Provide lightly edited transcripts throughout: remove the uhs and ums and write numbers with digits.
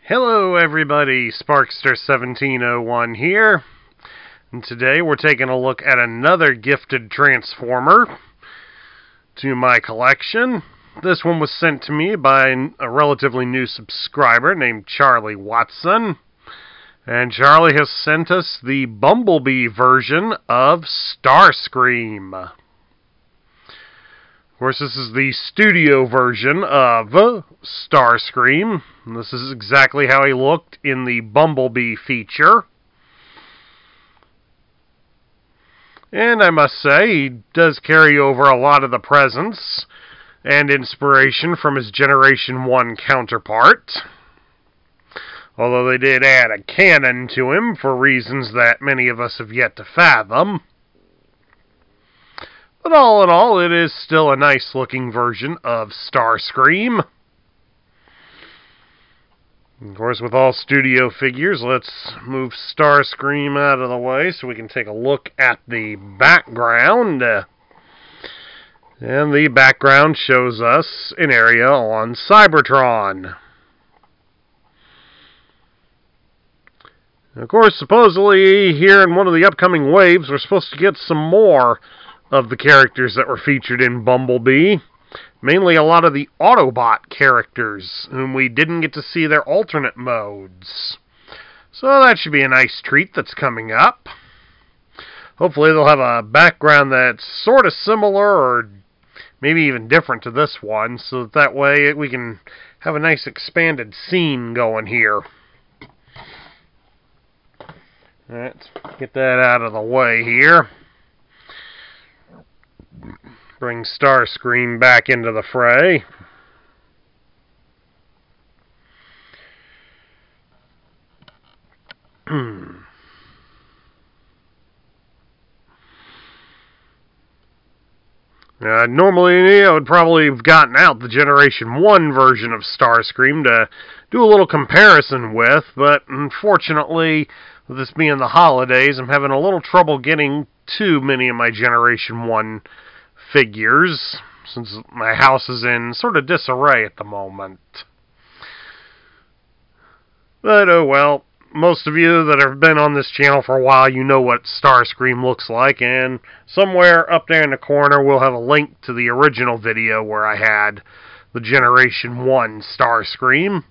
Hello everybody, Sparkster1701 here, and today we're taking a look at another gifted Transformer to my collection. This one was sent to me by a relatively new subscriber named Charlie Watson, and Charlie has sent us the Bumblebee version of Starscream. Of course, this is the studio version of Starscream. And this is exactly how he looked in the Bumblebee feature. And I must say, he does carry over a lot of the presence and inspiration from his Generation 1 counterpart. Although they did add a cannon to him for reasons that many of us have yet to fathom. But all in all, it is still a nice-looking version of Starscream. Of course, with all studio figures, let's move Starscream out of the way so we can take a look at the background. And the background shows us an area on Cybertron. Of course, supposedly here in one of the upcoming waves, we're supposed to get some more of the characters that were featured in Bumblebee. Mainly a lot of the Autobot characters, whom we didn't get to see their alternate modes. So that should be a nice treat that's coming up. Hopefully they'll have a background that's sort of similar, or maybe even different to this one, so that way we can have a nice expanded scene going here. Alright, let's get that out of the way here. Bring Starscream back into the fray. Normally, I would probably have gotten out the Generation 1 version of Starscream to do a little comparison with, but unfortunately, with this being the holidays, I'm having a little trouble getting too many of my Generation 1 figures, since my house is in sort of disarray at the moment. But oh well, most of you that have been on this channel for a while, you know what Starscream looks like, and somewhere up there in the corner we'll have a link to the original video where I had the Generation 1 Starscream.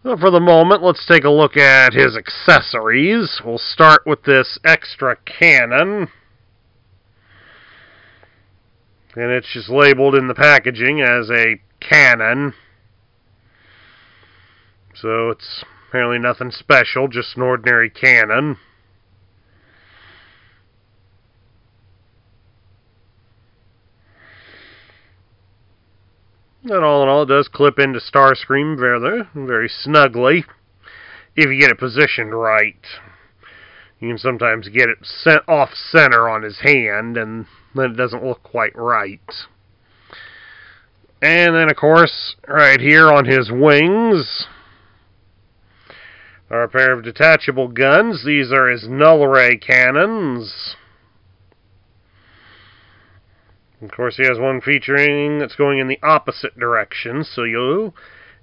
Well, for the moment, let's take a look at his accessories. We'll start with this extra cannon. And it's just labeled in the packaging as a cannon. So it's apparently nothing special, just an ordinary cannon. And all in all, it does clip into Starscream very snugly, if you get it positioned right. You can sometimes get it sent off center on his hand, and then it doesn't look quite right. And then, of course, right here on his wings are a pair of detachable guns. These are his Nullary Cannons. Of course, he has one featuring that's going in the opposite direction, so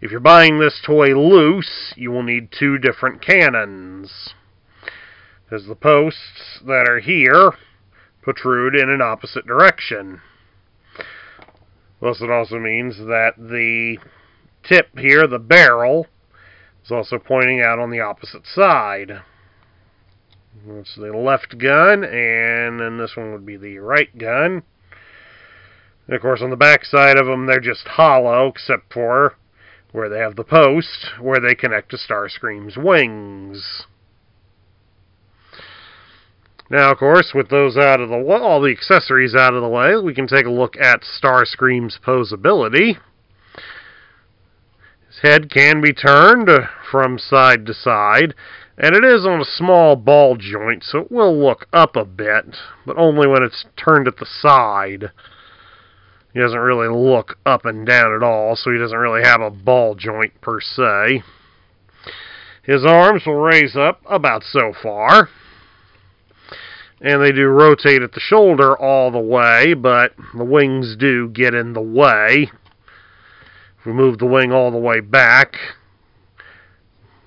if you're buying this toy loose, you will need two different cannons, because the posts that are here protrude in an opposite direction. Plus, it also means that the tip here, the barrel, is also pointing out on the opposite side. That's the left gun, and then this one would be the right gun. And of course, on the back side of them, they're just hollow, except for where they have the post, where they connect to Starscream's wings. Now, of course, with those out of the way, all the accessories out of the way, we can take a look at Starscream's posability. His head can be turned from side to side, and it is on a small ball joint, so it will look up a bit, but only when it's turned at the side. He doesn't really look up and down at all, so he doesn't really have a ball joint per se. His arms will raise up about so far. And they do rotate at the shoulder all the way, but the wings do get in the way. If we move the wing all the way back,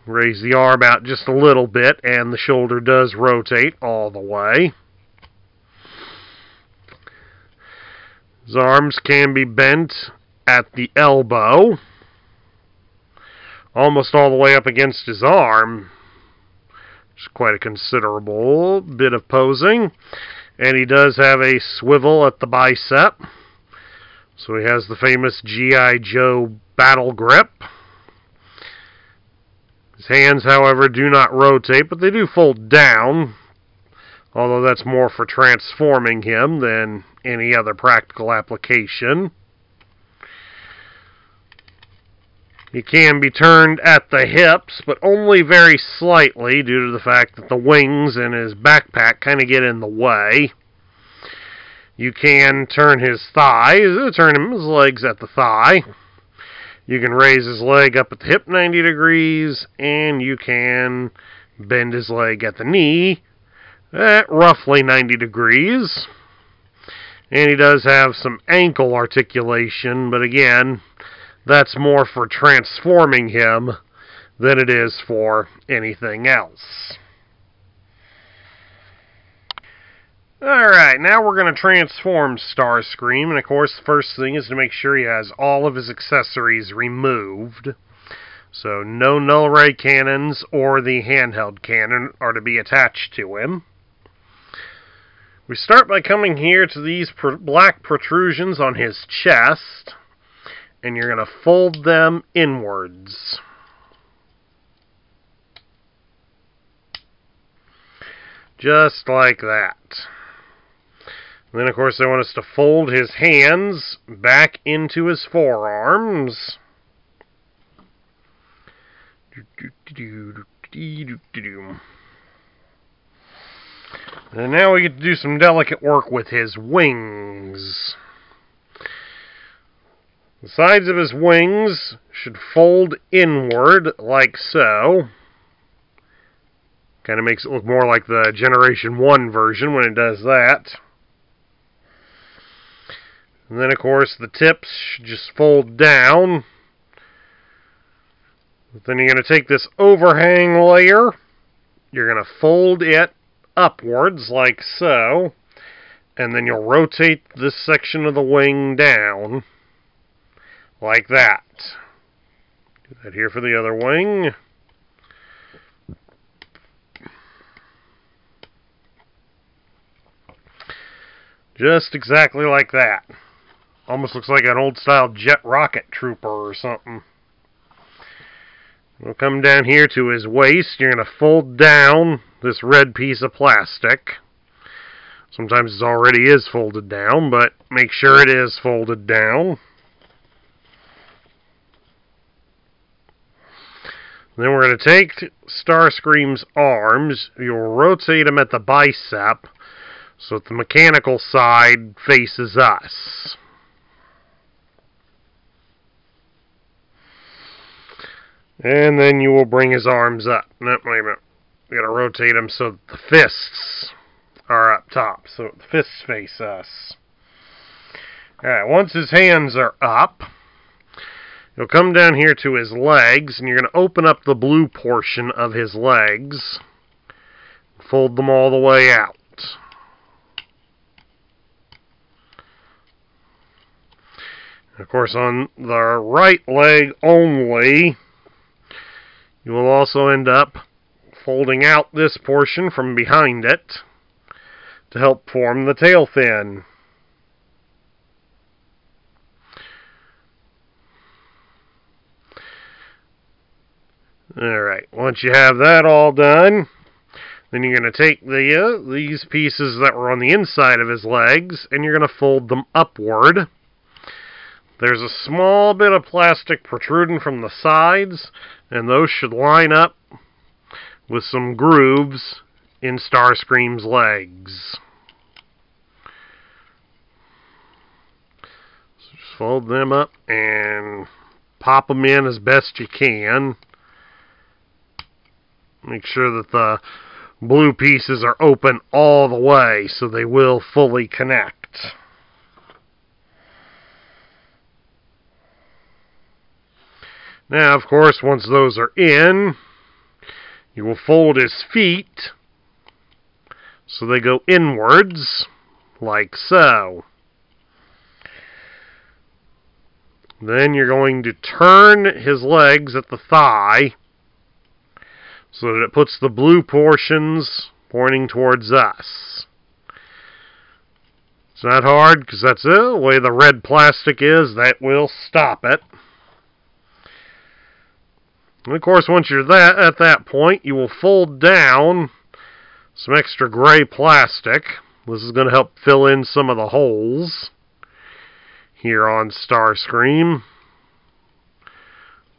raise the arm out just a little bit, and the shoulder does rotate all the way. His arms can be bent at the elbow, almost all the way up against his arm. It's quite a considerable bit of posing. And he does have a swivel at the bicep. So he has the famous G.I. Joe battle grip. His hands, however, do not rotate, but they do fold down. Although that's more for transforming him than any other practical application. He can be turned at the hips, but only very slightly due to the fact that the wings and his backpack kind of get in the way. You can turn his thighs, turn his legs at the thigh. You can raise his leg up at the hip 90 degrees, and you can bend his leg at the knee at roughly 90 degrees. And he does have some ankle articulation, but again, that's more for transforming him than it is for anything else. Alright, now we're going to transform Starscream, and of course the first thing is to make sure he has all of his accessories removed. So no Nullary Cannons or the handheld cannon are to be attached to him. We start by coming here to these black protrusions on his chest, and you're going to fold them inwards. Just like that. And then, of course, they want us to fold his hands back into his forearms. And now we get to do some delicate work with his wings. The sides of his wings should fold inward like so. Kind of makes it look more like the Generation 1 version when it does that. And then, of course, the tips should just fold down. But then you're going to take this overhang layer. You're going to fold it upwards like so. And then you'll rotate this section of the wing down. Like that. Do that here for the other wing. Just exactly like that. Almost looks like an old-style jet rocket trooper or something. We'll come down here to his waist. You're going to fold down this red piece of plastic. Sometimes it already is folded down, but make sure it is folded down. Then we're going to take Starscream's arms. You'll rotate them at the bicep so that the mechanical side faces us. And then you will bring his arms up. No, wait a minute. We got to rotate them so that the fists are up top, so the fists face us. Alright, once his hands are up, you'll come down here to his legs, and you're going to open up the blue portion of his legs. Fold them all the way out. Of course, on the right leg only, you will also end up folding out this portion from behind it to help form the tail fin. Alright, once you have that all done, then you're going to take these pieces that were on the inside of his legs, and you're going to fold them upward. There's a small bit of plastic protruding from the sides, and those should line up with some grooves in Starscream's legs. So just fold them up and pop them in as best you can. Make sure that the blue pieces are open all the way so they will fully connect. Now, of course, once those are in, you will fold his feet so they go inwards, like so. Then you're going to turn his legs at the thigh so that it puts the blue portions pointing towards us. It's not hard because that's the way the red plastic is. That will stop it. And of course, once you're at that point, you will fold down some extra gray plastic. This is going to help fill in some of the holes here on Starscream.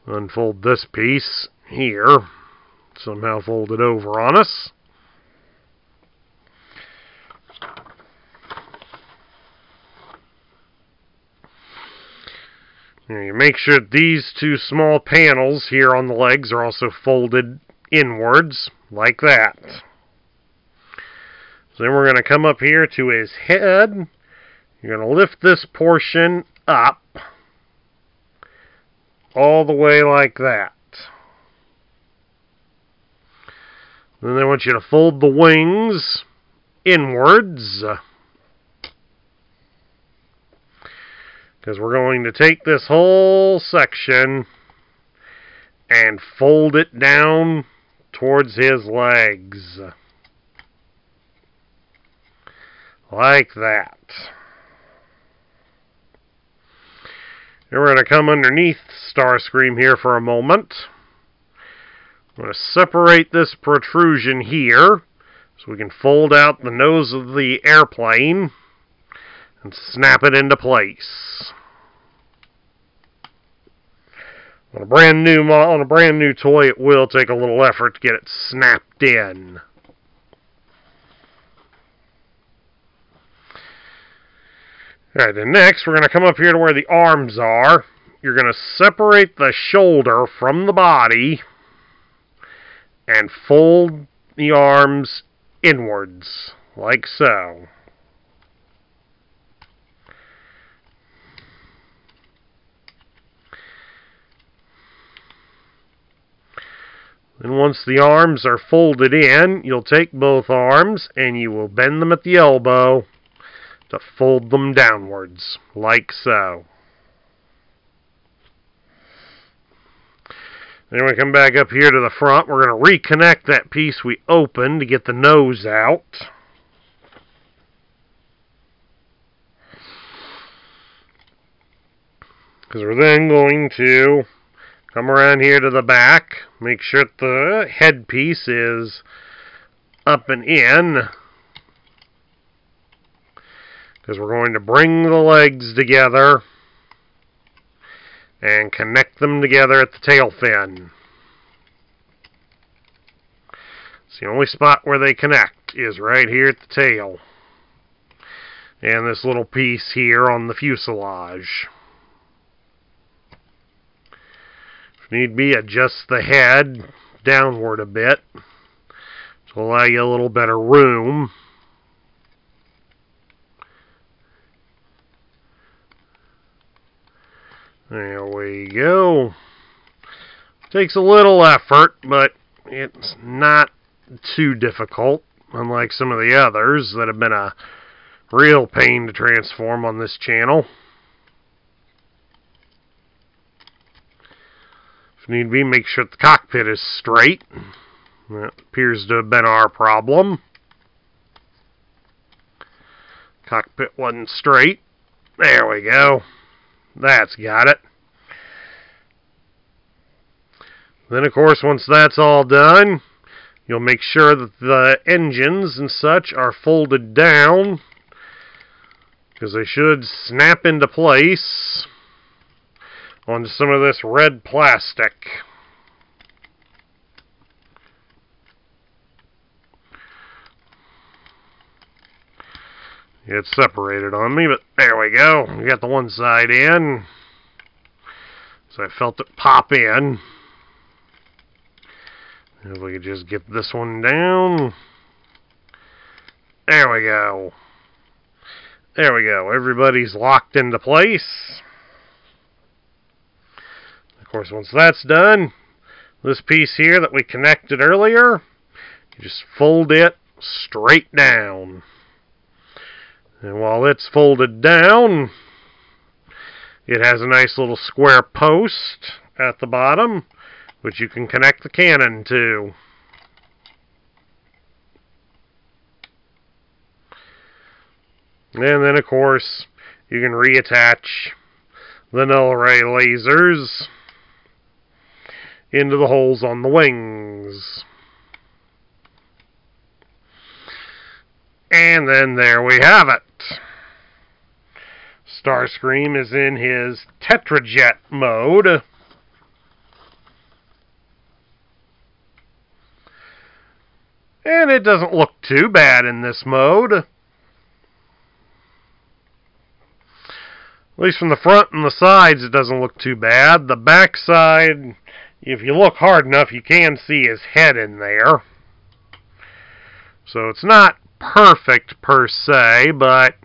Unfold this piece here. Somehow fold it over on us. And you make sure that these two small panels here on the legs are also folded inwards, like that. So then we're going to come up here to his head. You're going to lift this portion up all the way like that. Then I want you to fold the wings inwards, because we're going to take this whole section and fold it down towards his legs. Like that. Then we're going to come underneath Starscream here for a moment. I'm going to separate this protrusion here so we can fold out the nose of the airplane and snap it into place. On a brand new toy, it will take a little effort to get it snapped in. Alright, then next we're going to come up here to where the arms are. You're going to separate the shoulder from the body and fold the arms inwards, like so. Then once the arms are folded in, you'll take both arms and you will bend them at the elbow to fold them downwards, like so. Then we come back up here to the front. We're going to reconnect that piece we opened to get the nose out. Because we're then going to come around here to the back, make sure that the headpiece is up and in. Because we're going to bring the legs together and connect them together at the tail fin. It's the only spot where they connect is right here at the tail. And this little piece here on the fuselage. If need be, adjust the head downward a bit to allow you a little better room. There we go. Takes a little effort, but it's not too difficult, unlike some of the others that have been a real pain to transform on this channel. If need be, make sure the cockpit is straight. That appears to have been our problem. Cockpit wasn't straight. There we go. That's got it. Then, of course, once that's all done, you'll make sure that the engines and such are folded down, because they should snap into place onto some of this red plastic. It's separated on me, but there we go. We got the one side in. So I felt it pop in. If we could just get this one down. There we go. There we go. Everybody's locked into place. Of Of course, once that's done, this piece here that we connected earlier, you just fold it straight down. And while it's folded down, it has a nice little square post at the bottom, which you can connect the cannon to. And then, of course, you can reattach the nullary lasers into the holes on the wings. And then there we have it. Starscream is in his Tetrajet mode. And it doesn't look too bad in this mode. At least from the front and the sides, it doesn't look too bad. The back side, if you look hard enough, you can see his head in there. So it's not perfect per se, but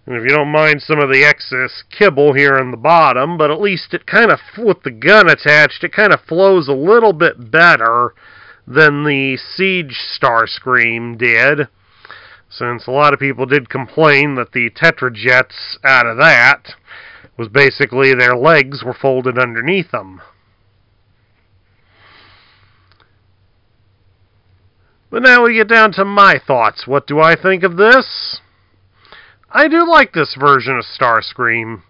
if you don't mind some of the excess kibble here in the bottom, but at least it kind of, with the gun attached, it kind of flows a little bit better than the Siege Starscream did, since a lot of people did complain that the Tetrajets out of that was basically their legs were folded underneath them. But now we get down to my thoughts. What do I think of this? I do like this version of Starscream.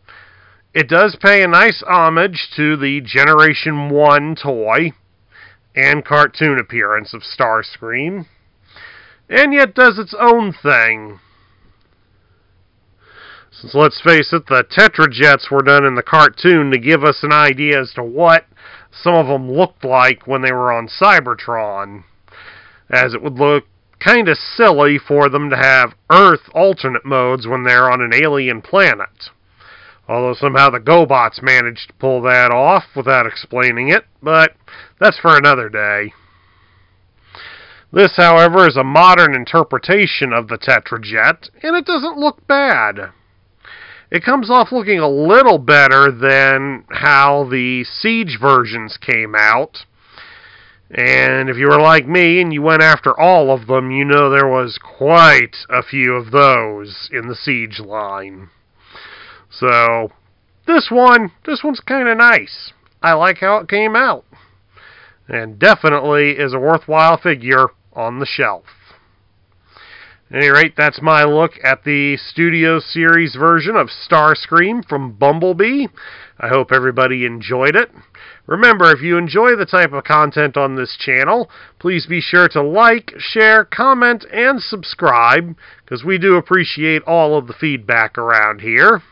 It does pay a nice homage to the Generation 1 toy and cartoon appearance of Starscream, and yet does its own thing. Since, let's face it, the Tetrajets were done in the cartoon to give us an idea as to what some of them looked like when they were on Cybertron, as it would look kind of silly for them to have Earth alternate modes when they're on an alien planet. Although somehow the GoBots managed to pull that off without explaining it, but that's for another day. This, however, is a modern interpretation of the Tetrajet, and it doesn't look bad. It comes off looking a little better than how the Siege versions came out. And if you were like me and you went after all of them, you know there was quite a few of those in the Siege line. So, this one's kind of nice. I like how it came out. And definitely is a worthwhile figure on the shelf. At any rate, that's my look at the Studio Series version of Starscream from Bumblebee. I hope everybody enjoyed it. Remember, if you enjoy the type of content on this channel, please be sure to like, share, comment, and subscribe, because we do appreciate all of the feedback around here.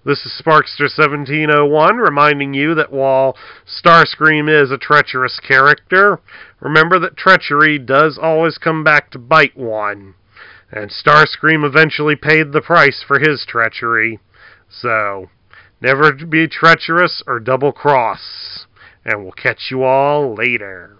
This is Sparkster1701 reminding you that while Starscream is a treacherous character, remember that treachery does always come back to bite one. And Starscream eventually paid the price for his treachery. So, never be treacherous or double-cross. And we'll catch you all later.